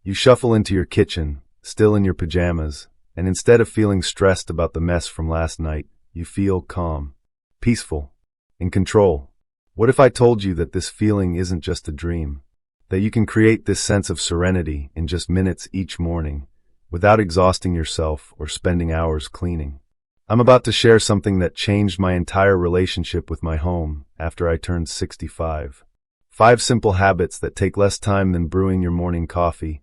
You shuffle into your kitchen, still in your pajamas, and instead of feeling stressed about the mess from last night, you feel calm, peaceful, in control. What if I told you that this feeling isn't just a dream? That you can create this sense of serenity in just minutes each morning, without exhausting yourself or spending hours cleaning? I'm about to share something that changed my entire relationship with my home after I turned 65. 5 simple habits that take less time than brewing your morning coffee,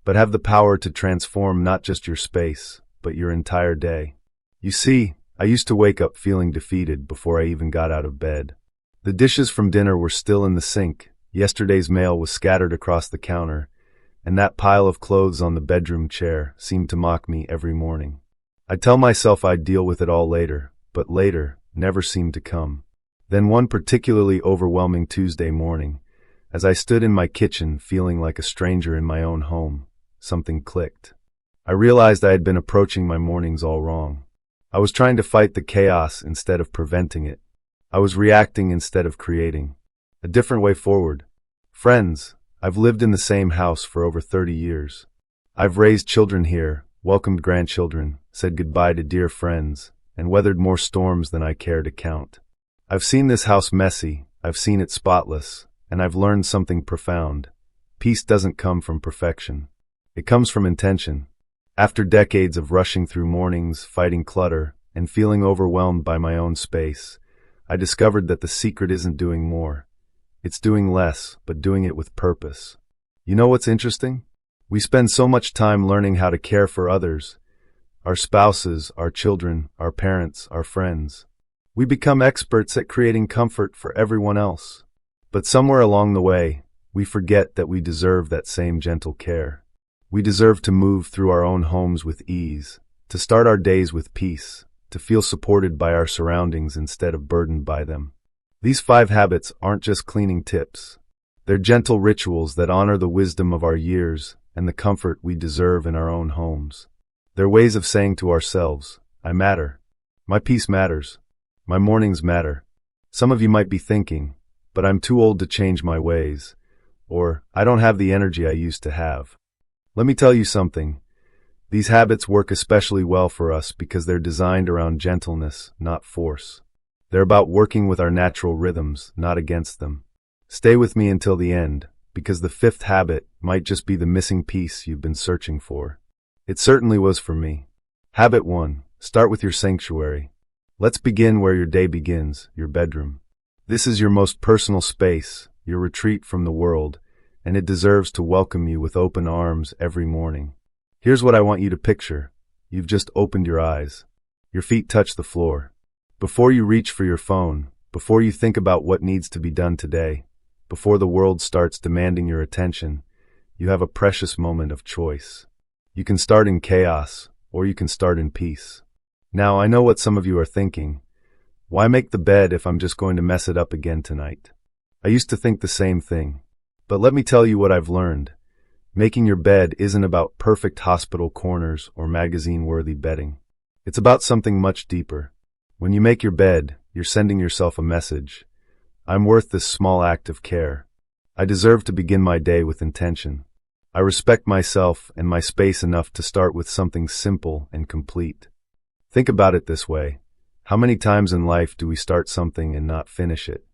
but have the power to transform not just your space, but your entire day. You see, I used to wake up feeling defeated before I even got out of bed. The dishes from dinner were still in the sink, yesterday's mail was scattered across the counter, and that pile of clothes on the bedroom chair seemed to mock me every morning. I'd tell myself I'd deal with it all later, but later never seemed to come. Then one particularly overwhelming Tuesday morning, as I stood in my kitchen feeling like a stranger in my own home, something clicked. I realized I had been approaching my mornings all wrong. I was trying to fight the chaos instead of preventing it. I was reacting instead of creating. A different way forward. Friends, I've lived in the same house for over 30 years. I've raised children here, welcomed grandchildren, said goodbye to dear friends, and weathered more storms than I care to count. I've seen this house messy, I've seen it spotless, and I've learned something profound. Peace doesn't come from perfection. It comes from intention. After decades of rushing through mornings, fighting clutter, and feeling overwhelmed by my own space, I discovered that the secret isn't doing more. It's doing less, but doing it with purpose. You know what's interesting? We spend so much time learning how to care for others, our spouses, our children, our parents, our friends. We become experts at creating comfort for everyone else. But somewhere along the way, we forget that we deserve that same gentle care. We deserve to move through our own homes with ease, to start our days with peace, to feel supported by our surroundings instead of burdened by them. These 5 habits aren't just cleaning tips. They're gentle rituals that honor the wisdom of our years and the comfort we deserve in our own homes. They're ways of saying to ourselves, I matter. My peace matters. My mornings matter. Some of you might be thinking, but I'm too old to change my ways, or I don't have the energy I used to have. Let me tell you something. These habits work especially well for us because they're designed around gentleness, not force. They're about working with our natural rhythms, not against them. Stay with me until the end, because the 5th habit might just be the missing piece you've been searching for. It certainly was for me. Habit 1. Start with your sanctuary. Let's begin where your day begins, your bedroom. This is your most personal space, your retreat from the world, and it deserves to welcome you with open arms every morning. Here's what I want you to picture. You've just opened your eyes. Your feet touch the floor. Before you reach for your phone, before you think about what needs to be done today, before the world starts demanding your attention, you have a precious moment of choice. You can start in chaos, or you can start in peace. Now, I know what some of you are thinking. Why make the bed if I'm just going to mess it up again tonight? I used to think the same thing. But let me tell you what I've learned. Making your bed isn't about perfect hospital corners or magazine-worthy bedding. It's about something much deeper. When you make your bed, you're sending yourself a message. I'm worth this small act of care. I deserve to begin my day with intention. I respect myself and my space enough to start with something simple and complete. Think about it this way. How many times in life do we start something and not finish it?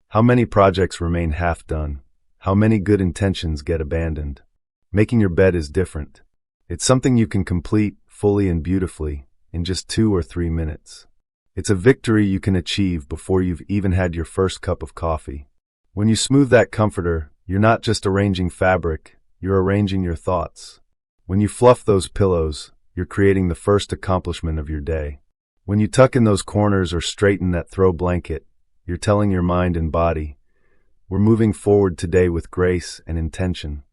How many projects remain half done? How many good intentions get abandoned? Making your bed is different. It's something you can complete fully and beautifully in just 2 or 3 minutes. It's a victory you can achieve before you've even had your first cup of coffee. When you smooth that comforter, you're not just arranging fabric, you're arranging your thoughts. When you fluff those pillows, you're creating the first accomplishment of your day. When you tuck in those corners or straighten that throw blanket, you're telling your mind and body, we're moving forward today with grace and intention.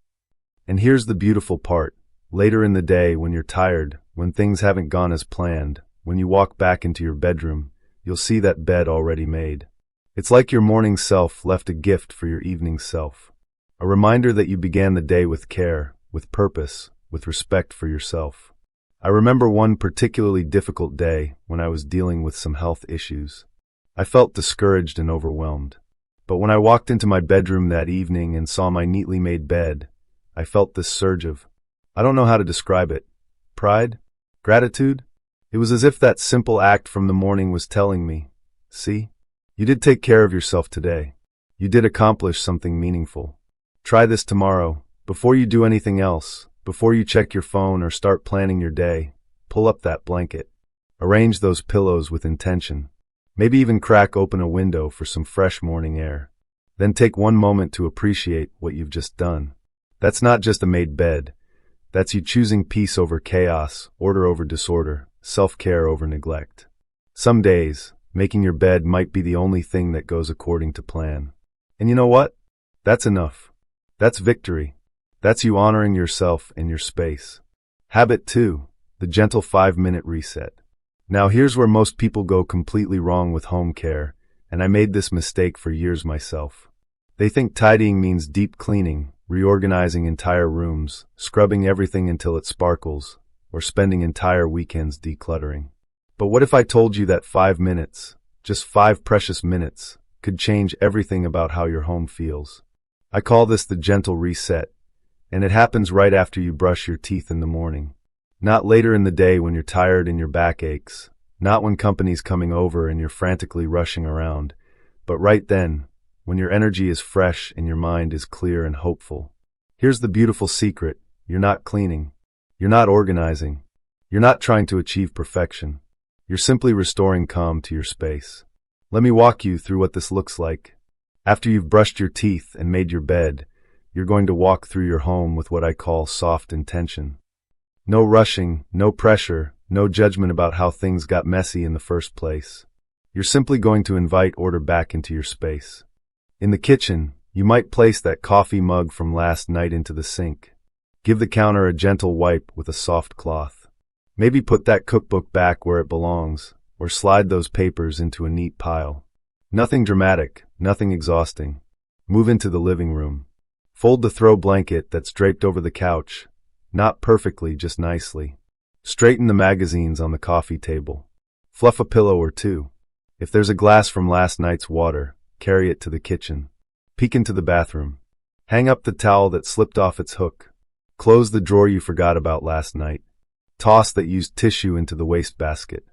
And here's the beautiful part. Later in the day, when you're tired, when things haven't gone as planned, when you walk back into your bedroom, you'll see that bed already made. It's like your morning self left a gift for your evening self. A reminder that you began the day with care, with purpose, with respect for yourself. I remember one particularly difficult day when I was dealing with some health issues. I felt discouraged and overwhelmed. But when I walked into my bedroom that evening and saw my neatly made bed, I felt this surge of I don't know how to describe it. Pride? Gratitude? It was as if that simple act from the morning was telling me, see, you did take care of yourself today. You did accomplish something meaningful. Try this tomorrow. Before you do anything else, before you check your phone or start planning your day, pull up that blanket. Arrange those pillows with intention. Maybe even crack open a window for some fresh morning air. Then take one moment to appreciate what you've just done. That's not just a made bed. That's you choosing peace over chaos, order over disorder, self-care over neglect. Some days, making your bed might be the only thing that goes according to plan. And you know what? That's enough. That's victory. That's you honoring yourself and your space. Habit 2, the gentle 5-minute reset. Now here's where most people go completely wrong with home care, and I made this mistake for years myself. They think tidying means deep cleaning, reorganizing entire rooms, scrubbing everything until it sparkles, or spending entire weekends decluttering. But what if I told you that 5 minutes, just 5 precious minutes, could change everything about how your home feels? I call this the gentle reset, and it happens right after you brush your teeth in the morning. Not later in the day when you're tired and your back aches, not when company's coming over and you're frantically rushing around, but right then, when your energy is fresh and your mind is clear and hopeful. Here's the beautiful secret: you're not cleaning, you're not organizing, you're not trying to achieve perfection. You're simply restoring calm to your space. Let me walk you through what this looks like. After you've brushed your teeth and made your bed, you're going to walk through your home with what I call soft intention. No rushing, no pressure, no judgment about how things got messy in the first place. You're simply going to invite order back into your space. In the kitchen, you might place that coffee mug from last night into the sink. Give the counter a gentle wipe with a soft cloth. Maybe put that cookbook back where it belongs, or slide those papers into a neat pile. Nothing dramatic, nothing exhausting. Move into the living room. Fold the throw blanket that's draped over the couch. Not perfectly, just nicely. Straighten the magazines on the coffee table. Fluff a pillow or two. If there's a glass from last night's water, carry it to the kitchen. Peek into the bathroom. Hang up the towel that slipped off its hook. Close the drawer you forgot about last night. Toss that used tissue into the wastebasket.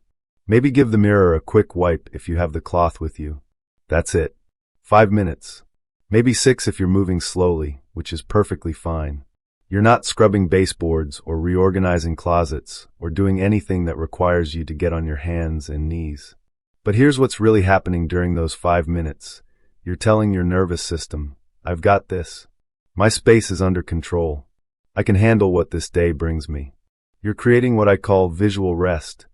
Maybe give the mirror a quick wipe if you have the cloth with you. That's it. 5 minutes. Maybe 6 if you're moving slowly, which is perfectly fine. You're not scrubbing baseboards or reorganizing closets or doing anything that requires you to get on your hands and knees. But here's what's really happening during those 5 minutes. You're telling your nervous system, I've got this. My space is under control. I can handle what this day brings me. You're creating what I call visual rest,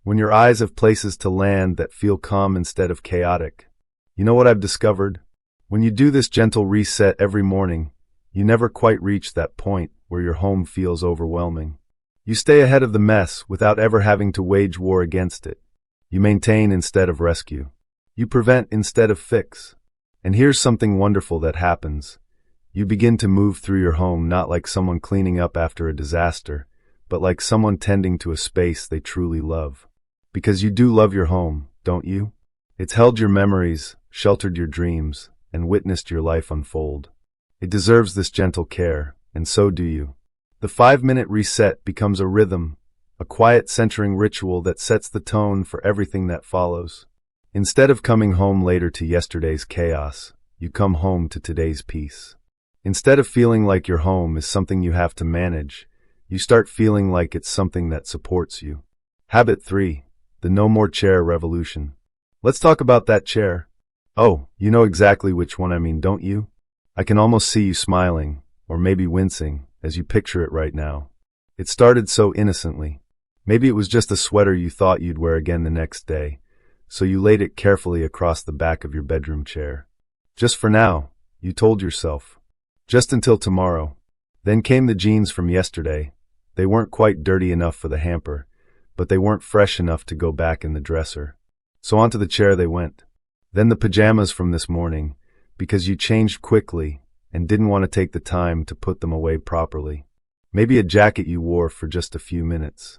when your eyes have places to land that feel calm instead of chaotic. You know what I've discovered? When you do this gentle reset every morning, you never quite reach that point where your home feels overwhelming. You stay ahead of the mess without ever having to wage war against it. You maintain instead of rescue. You prevent instead of fix. And here's something wonderful that happens. You begin to move through your home not like someone cleaning up after a disaster, but like someone tending to a space they truly love. Because you do love your home, don't you? It's held your memories, sheltered your dreams, and witnessed your life unfold. It deserves this gentle care, and so do you. The 5-minute reset becomes a rhythm, a quiet centering ritual that sets the tone for everything that follows. Instead of coming home later to yesterday's chaos, you come home to today's peace. Instead of feeling like your home is something you have to manage, you start feeling like it's something that supports you. Habit 3, the no more chair revolution. Let's talk about that chair. Oh, you know exactly which one I mean, don't you? I can almost see you smiling, or maybe wincing, as you picture it right now. It started so innocently. Maybe it was just a sweater you thought you'd wear again the next day, so you laid it carefully across the back of your bedroom chair. Just for now, you told yourself. Just until tomorrow. Then came the jeans from yesterday. They weren't quite dirty enough for the hamper, but they weren't fresh enough to go back in the dresser. So onto the chair they went. Then the pajamas from this morning, because you changed quickly and didn't want to take the time to put them away properly. Maybe a jacket you wore for just a few minutes.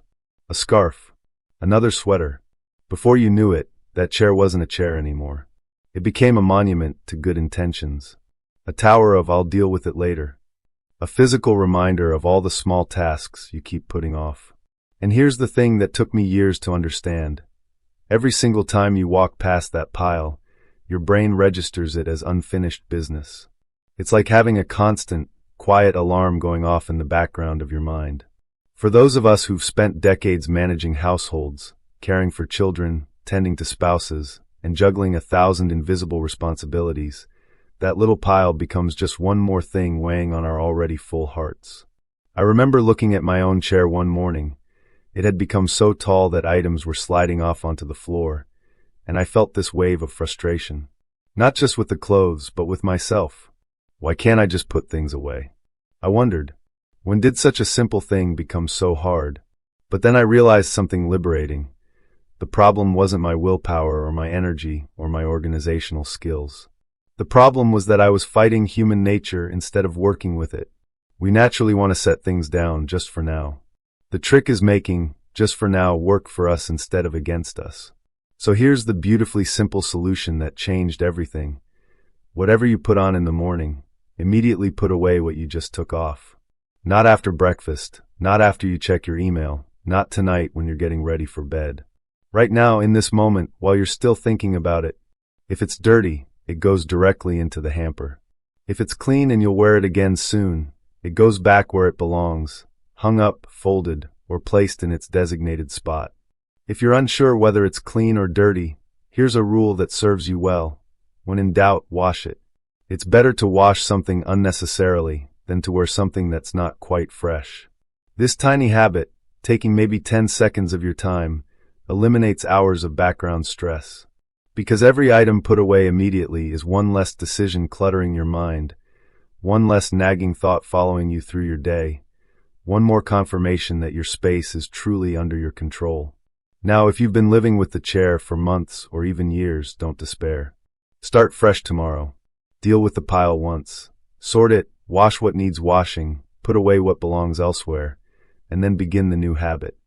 A scarf. Another sweater. Before you knew it, that chair wasn't a chair anymore. It became a monument to good intentions. A tower of I'll deal with it later. a physical reminder of all the small tasks you keep putting off. And here's the thing that took me years to understand. Every single time you walk past that pile, your brain registers it as unfinished business. It's like having a constant, quiet alarm going off in the background of your mind. For those of us who've spent decades managing households, caring for children, tending to spouses, and juggling 1,000 invisible responsibilities, that little pile becomes just one more thing weighing on our already full hearts. I remember looking at my own chair one morning. It had become so tall that items were sliding off onto the floor, and I felt this wave of frustration. Not just with the clothes, but with myself. Why can't I just put things away? I wondered, when did such a simple thing become so hard? But then I realized something liberating. The problem wasn't my willpower or my energy or my organizational skills. The problem was that I was fighting human nature instead of working with it. We naturally want to set things down just for now. The trick is making just for now work for us instead of against us. So here's the beautifully simple solution that changed everything. Whatever you put on in the morning, immediately put away what you just took off. Not after breakfast, not after you check your email, not tonight when you're getting ready for bed. Right now, in this moment, while you're still thinking about it. If it's dirty, it goes directly into the hamper. If it's clean and you'll wear it again soon, it goes back where it belongs, hung up, folded, or placed in its designated spot. If you're unsure whether it's clean or dirty, here's a rule that serves you well. When in doubt, wash it. It's better to wash something unnecessarily than to wear something that's not quite fresh. This tiny habit, taking maybe 10 seconds of your time, eliminates hours of background stress. Because every item put away immediately is one less decision cluttering your mind, one less nagging thought following you through your day, one more confirmation that your space is truly under your control. Now, if you've been living with the chair for months or even years, don't despair. Start fresh tomorrow. Deal with the pile once. Sort it, wash what needs washing, put away what belongs elsewhere, and then begin the new habit.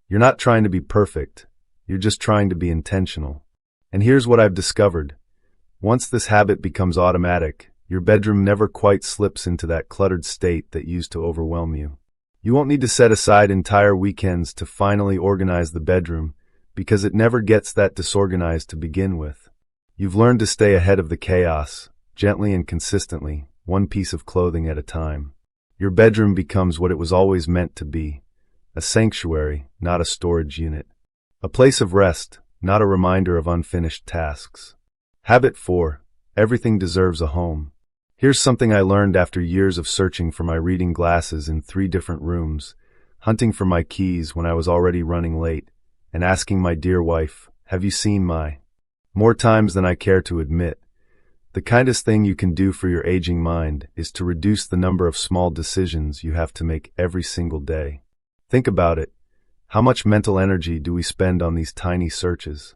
You're not trying to be perfect. You're just trying to be intentional. And here's what I've discovered. Once this habit becomes automatic, your bedroom never quite slips into that cluttered state that used to overwhelm you. You won't need to set aside entire weekends to finally organize the bedroom, because it never gets that disorganized to begin with. You've learned to stay ahead of the chaos, gently and consistently, one piece of clothing at a time. Your bedroom becomes what it was always meant to be, a sanctuary, not a storage unit. A place of rest, not a reminder of unfinished tasks. Habit 4. Everything deserves a home. Here's something I learned after years of searching for my reading glasses in 3 different rooms, hunting for my keys when I was already running late, and asking my dear wife, "Have you seen my?" More times than I care to admit. The kindest thing you can do for your aging mind is to reduce the number of small decisions you have to make every single day. Think about it. How much mental energy do we spend on these tiny searches?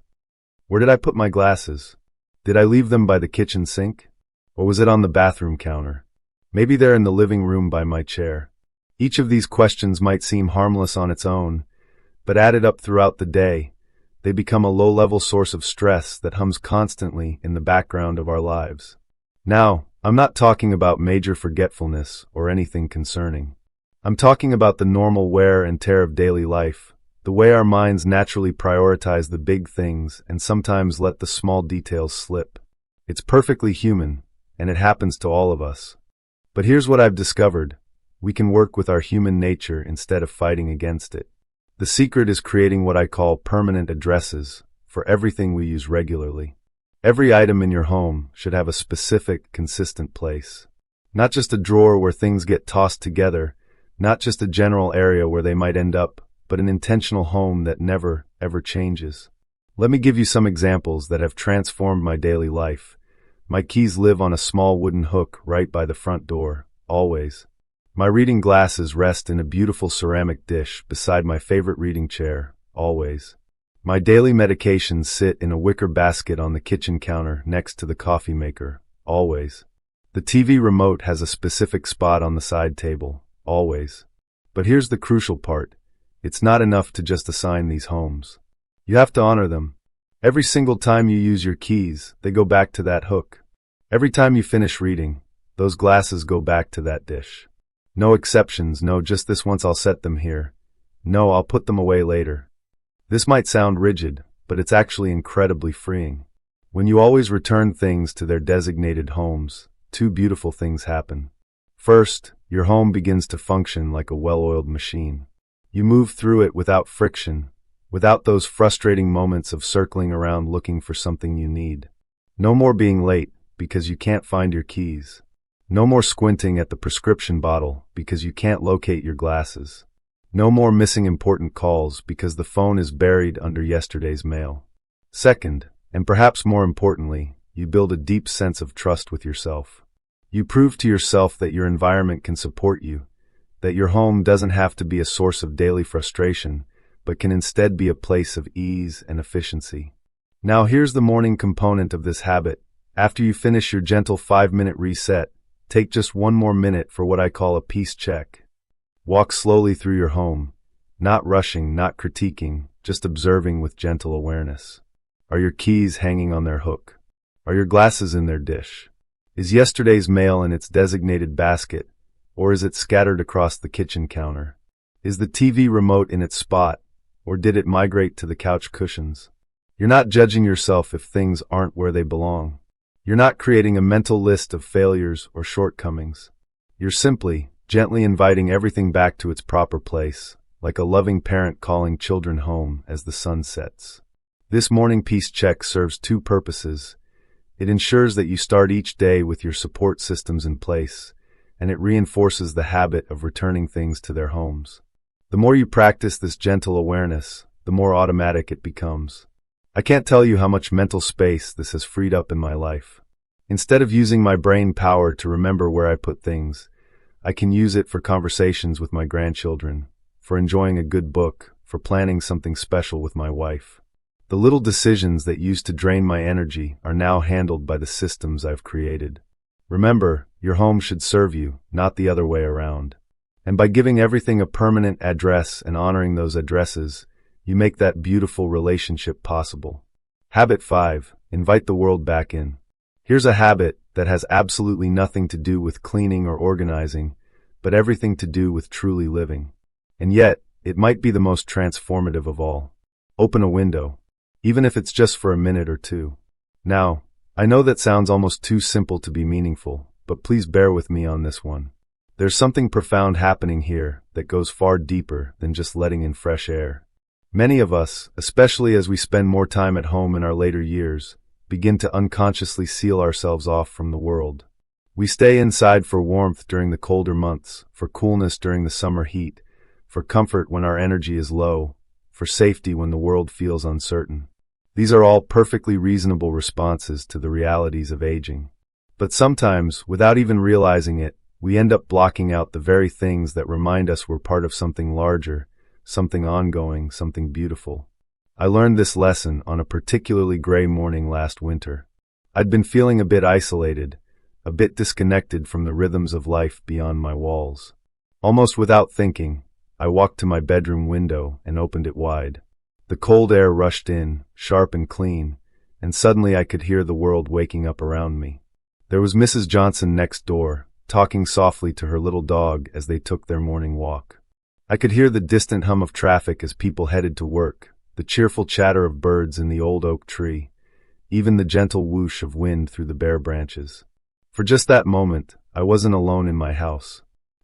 Where did I put my glasses? Did I leave them by the kitchen sink? Or was it on the bathroom counter? Maybe they're in the living room by my chair. Each of these questions might seem harmless on its own, but added up throughout the day, they become a low-level source of stress that hums constantly in the background of our lives. Now, I'm not talking about major forgetfulness or anything concerning. I'm talking about the normal wear and tear of daily life, the way our minds naturally prioritize the big things and sometimes let the small details slip. It's perfectly human, and it happens to all of us. But here's what I've discovered. We can work with our human nature instead of fighting against it. The secret is creating what I call permanent addresses for everything we use regularly. Every item in your home should have a specific, consistent place. Not just a drawer where things get tossed together, not just a general area where they might end up, but an intentional home that never, ever changes. Let me give you some examples that have transformed my daily life. My keys live on a small wooden hook right by the front door, always. My reading glasses rest in a beautiful ceramic dish beside my favorite reading chair, always. My daily medications sit in a wicker basket on the kitchen counter next to the coffee maker, always. The TV remote has a specific spot on the side table, always. But here's the crucial part. It's not enough to just assign these homes. You have to honor them. Every single time you use your keys, they go back to that hook. Every time you finish reading, those glasses go back to that dish. No exceptions, no just this once I'll set them here. No, I'll put them away later. This might sound rigid, but it's actually incredibly freeing. When you always return things to their designated homes, two beautiful things happen. First, your home begins to function like a well-oiled machine. You move through it without friction, without those frustrating moments of circling around looking for something you need. No more being late because you can't find your keys. No more squinting at the prescription bottle because you can't locate your glasses. No more missing important calls because the phone is buried under yesterday's mail. Second, and perhaps more importantly, you build a deep sense of trust with yourself. You prove to yourself that your environment can support you, that your home doesn't have to be a source of daily frustration, but can instead be a place of ease and efficiency. Now here's the morning component of this habit. After you finish your gentle 5-minute reset, take just one more minute for what I call a peace check. Walk slowly through your home, not rushing, not critiquing, just observing with gentle awareness. Are your keys hanging on their hook? Are your glasses in their dish? Is yesterday's mail in its designated basket, or is it scattered across the kitchen counter? Is the TV remote in its spot, or did it migrate to the couch cushions? You're not judging yourself if things aren't where they belong. You're not creating a mental list of failures or shortcomings. You're simply, gently inviting everything back to its proper place, like a loving parent calling children home as the sun sets. This morning peace check serves two purposes. It ensures that you start each day with your support systems in place, and it reinforces the habit of returning things to their homes. The more you practice this gentle awareness, the more automatic it becomes. I can't tell you how much mental space this has freed up in my life. Instead of using my brain power to remember where I put things, I can use it for conversations with my grandchildren, for enjoying a good book, for planning something special with my wife. The little decisions that used to drain my energy are now handled by the systems I've created. Remember, your home should serve you, not the other way around. And by giving everything a permanent address and honoring those addresses, you make that beautiful relationship possible. Habit 5. Invite the world back in. Here's a habit that has absolutely nothing to do with cleaning or organizing, but everything to do with truly living. And yet, it might be the most transformative of all. Open a window, even if it's just for a minute or two. Now, I know that sounds almost too simple to be meaningful, but please bear with me on this one. There's something profound happening here that goes far deeper than just letting in fresh air. Many of us, especially as we spend more time at home in our later years, begin to unconsciously seal ourselves off from the world. We stay inside for warmth during the colder months, for coolness during the summer heat, for comfort when our energy is low, for safety when the world feels uncertain. These are all perfectly reasonable responses to the realities of aging. But sometimes, without even realizing it, we end up blocking out the very things that remind us we're part of something larger, something ongoing, something beautiful. I learned this lesson on a particularly gray morning last winter. I'd been feeling a bit isolated, a bit disconnected from the rhythms of life beyond my walls. Almost without thinking, I walked to my bedroom window and opened it wide. The cold air rushed in, sharp and clean, and suddenly I could hear the world waking up around me. There was Mrs. Johnson next door, talking softly to her little dog as they took their morning walk. I could hear the distant hum of traffic as people headed to work, the cheerful chatter of birds in the old oak tree, even the gentle whoosh of wind through the bare branches. For just that moment, I wasn't alone in my house.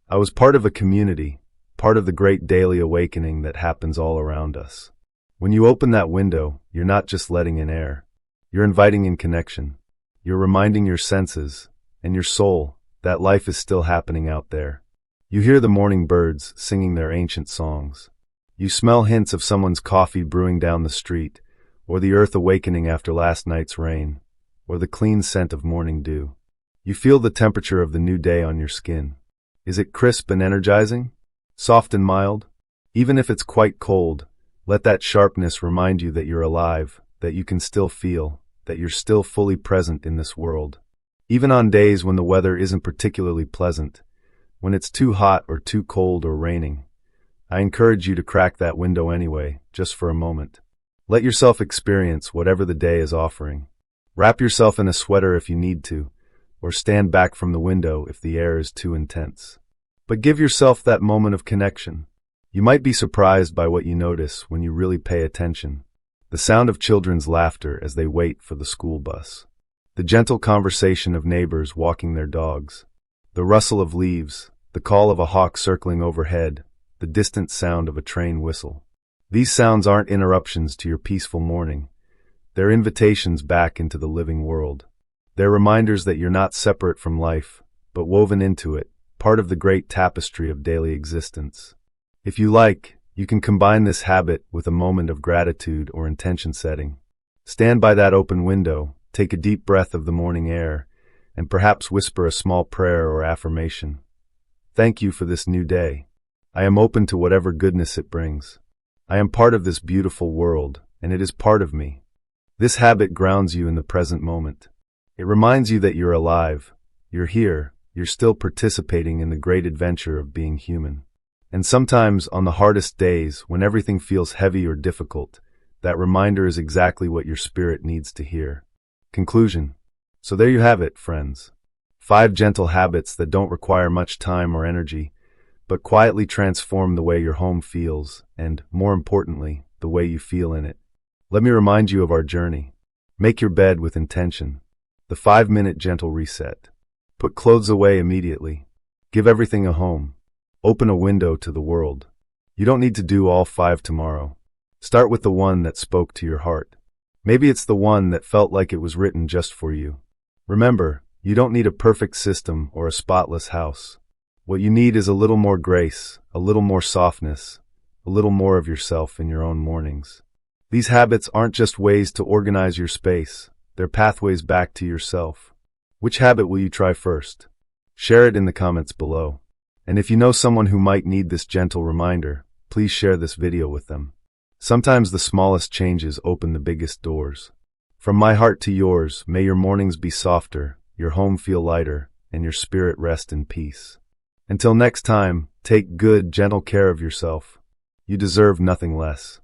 I was part of a community, part of the great daily awakening that happens all around us. When you open that window, you're not just letting in air. You're inviting in connection. You're reminding your senses, and your soul, that life is still happening out there. You hear the morning birds singing their ancient songs. You smell hints of someone's coffee brewing down the street, or the earth awakening after last night's rain, or the clean scent of morning dew. You feel the temperature of the new day on your skin. Is it crisp and energizing? Soft and mild? Even if it's quite cold, let that sharpness remind you that you're alive, that you can still feel, that you're still fully present in this world. Even on days when the weather isn't particularly pleasant, when it's too hot or too cold or raining, I encourage you to crack that window anyway, just for a moment. Let yourself experience whatever the day is offering. Wrap yourself in a sweater if you need to, or stand back from the window if the air is too intense. But give yourself that moment of connection. You might be surprised by what you notice when you really pay attention. The sound of children's laughter as they wait for the school bus. The gentle conversation of neighbors walking their dogs. The rustle of leaves, the call of a hawk circling overhead, the distant sound of a train whistle. These sounds aren't interruptions to your peaceful morning. They're invitations back into the living world. They're reminders that you're not separate from life, but woven into it, part of the great tapestry of daily existence. If you like, you can combine this habit with a moment of gratitude or intention setting. Stand by that open window, take a deep breath of the morning air, and perhaps whisper a small prayer or affirmation. Thank you for this new day. I am open to whatever goodness it brings. I am part of this beautiful world, and it is part of me. This habit grounds you in the present moment. It reminds you that you're alive, you're here, you're still participating in the great adventure of being human. And sometimes, on the hardest days, when everything feels heavy or difficult, that reminder is exactly what your spirit needs to hear. Conclusion. So there you have it, friends. 5 gentle habits that don't require much time or energy, but quietly transform the way your home feels, and, more importantly, the way you feel in it. Let me remind you of our journey. Make your bed with intention. The 5-minute gentle reset. Put clothes away immediately. Give everything a home. Open a window to the world. You don't need to do all 5 tomorrow. Start with the one that spoke to your heart. Maybe it's the one that felt like it was written just for you. Remember, you don't need a perfect system or a spotless house. What you need is a little more grace, a little more softness, a little more of yourself in your own mornings. These habits aren't just ways to organize your space, they're pathways back to yourself. Which habit will you try first? Share it in the comments below. And if you know someone who might need this gentle reminder, please share this video with them. Sometimes the smallest changes open the biggest doors. From my heart to yours, may your mornings be softer, your home feel lighter, and your spirit rest in peace. Until next time, take good, gentle care of yourself. You deserve nothing less.